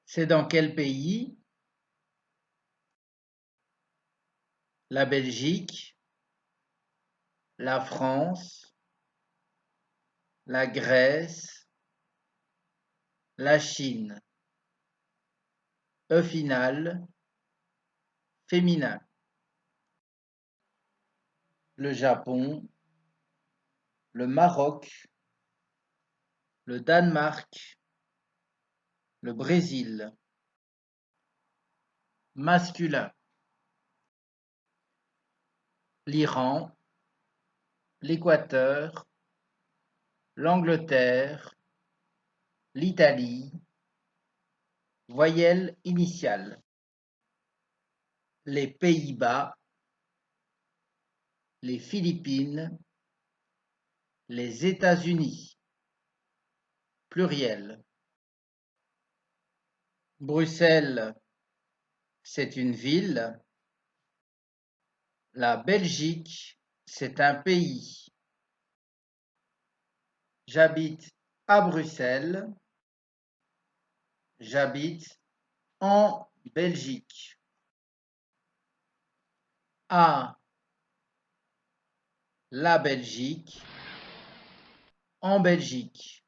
C'est dans quel pays? La Belgique, la France, la Grèce, la Chine. E final, féminin. Le Japon, le Maroc, le Danemark, le Brésil. Masculin. L'Iran, l'Équateur, l'Angleterre, l'Italie. Voyelle initiale. Les Pays-Bas, les Philippines, les États-Unis. Pluriel. Bruxelles, c'est une ville. La Belgique, c'est un pays. J'habite à Bruxelles. J'habite en Belgique. À la Belgique, en Belgique.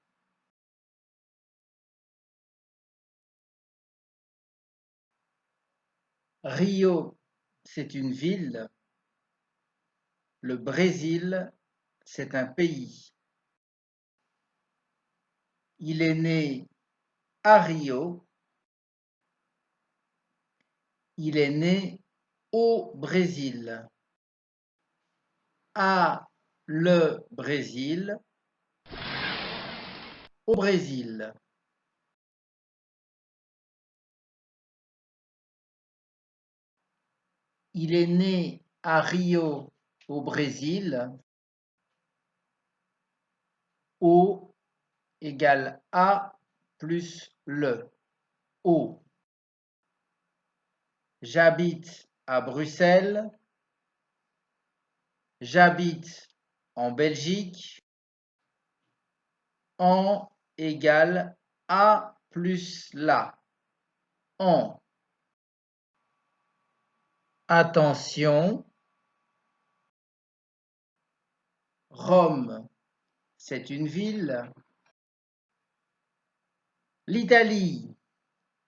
Rio, c'est une ville. Le Brésil, c'est un pays. Il est né à Rio. Il est né au Brésil. À le Brésil, au Brésil. Il est né à Rio, au Brésil. Au égale A plus le. Au. J'habite à Bruxelles. J'habite en Belgique. En égale A plus la. En. Attention. Rome, c'est une ville. L'Italie,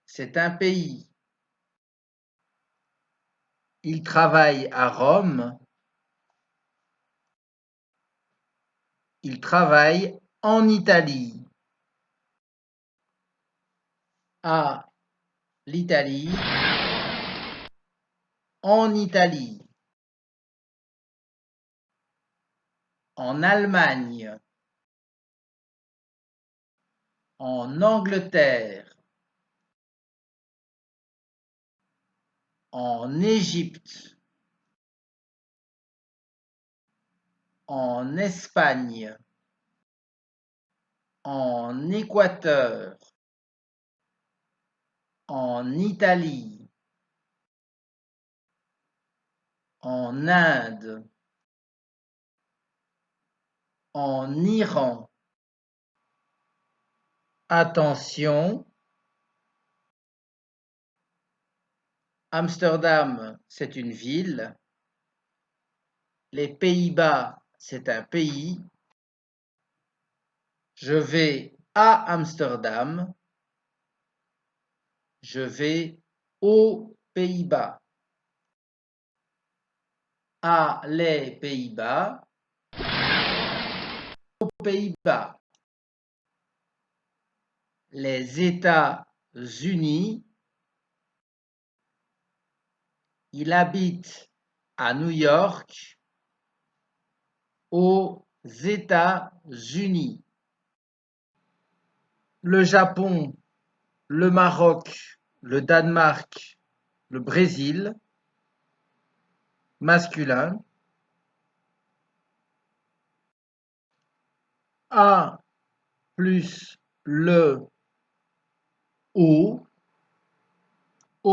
c'est un pays. Il travaille à Rome. Il travaille en Italie. À l'Italie, en Italie. En Allemagne. En Angleterre. En Égypte. En Espagne. En Équateur. En Italie. En Inde. En Iran. Attention. Amsterdam, c'est une ville. Les Pays-Bas, c'est un pays. Je vais à Amsterdam. Je vais aux Pays-Bas. À les Pays-Bas. Aux Pays-Bas. Les États-Unis. Il habite à New York. Aux États-Unis. Le Japon, le Maroc, le Danemark, le Brésil. Masculin. À plus le au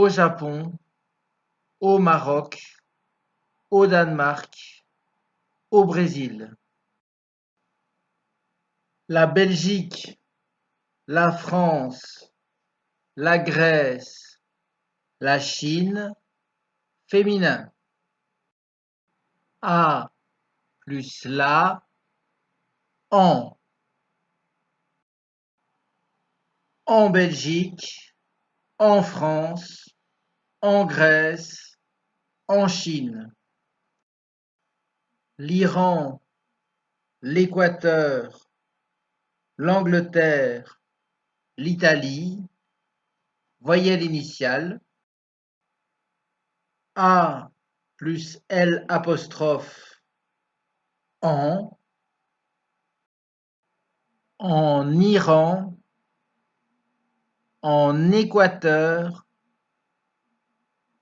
Japon, au Maroc, au Danemark, au Brésil. La Belgique, la France, la Grèce, la Chine, féminin. A plus la, en Belgique, en France, en Grèce, en Chine. L'Iran, l'Équateur, l'Angleterre, l'Italie, voyelle initiale. A plus L apostrophe en Iran, en Équateur,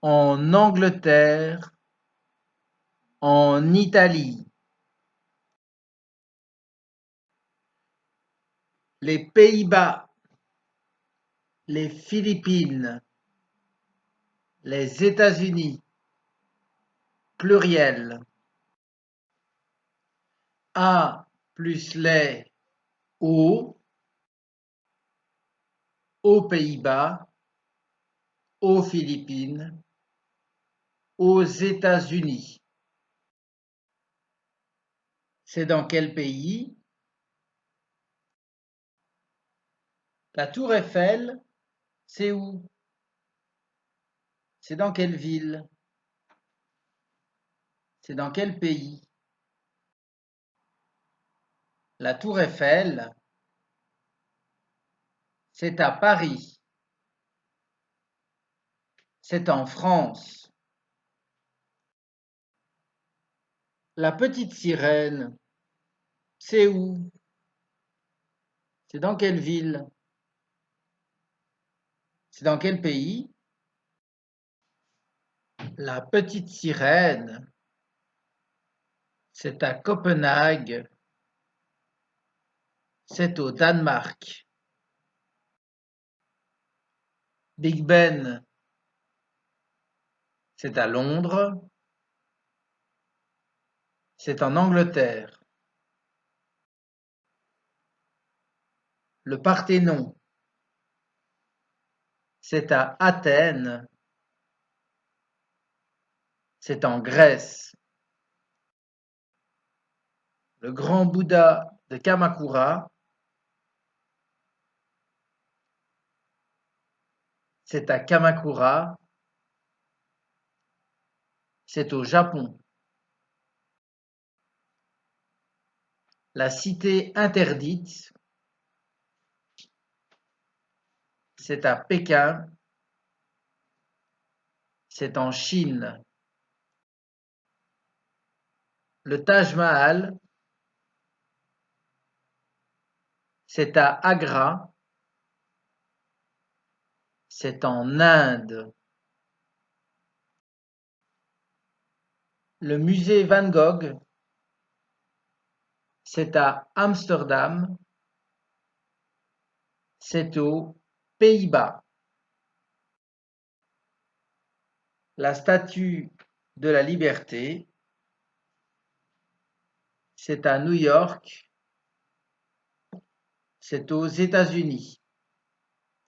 en Angleterre, en Italie. Les Pays-Bas, les Philippines, les États-Unis, pluriel. A plus les aux Pays-Bas, aux Philippines, aux États-Unis. C'est dans quel pays? La Tour Eiffel, c'est où? C'est dans quelle ville? C'est dans quel pays? La Tour Eiffel, c'est à Paris. C'est en France. La petite sirène, c'est où? C'est dans quelle ville? C'est dans quel pays? La petite sirène, c'est à Copenhague. C'est au Danemark. Big Ben, c'est à Londres. C'est en Angleterre. Le Parthénon, c'est à Athènes. C'est en Grèce. Le grand Bouddha de Kamakura, c'est à Kamakura. C'est au Japon. La cité interdite, c'est à Pékin. C'est en Chine. Le Taj Mahal, c'est à Agra. C'est en Inde. Le musée Van Gogh, c'est à Amsterdam. C'est aux Pays-Bas. La statue de la Liberté, c'est à New York. C'est aux États-Unis.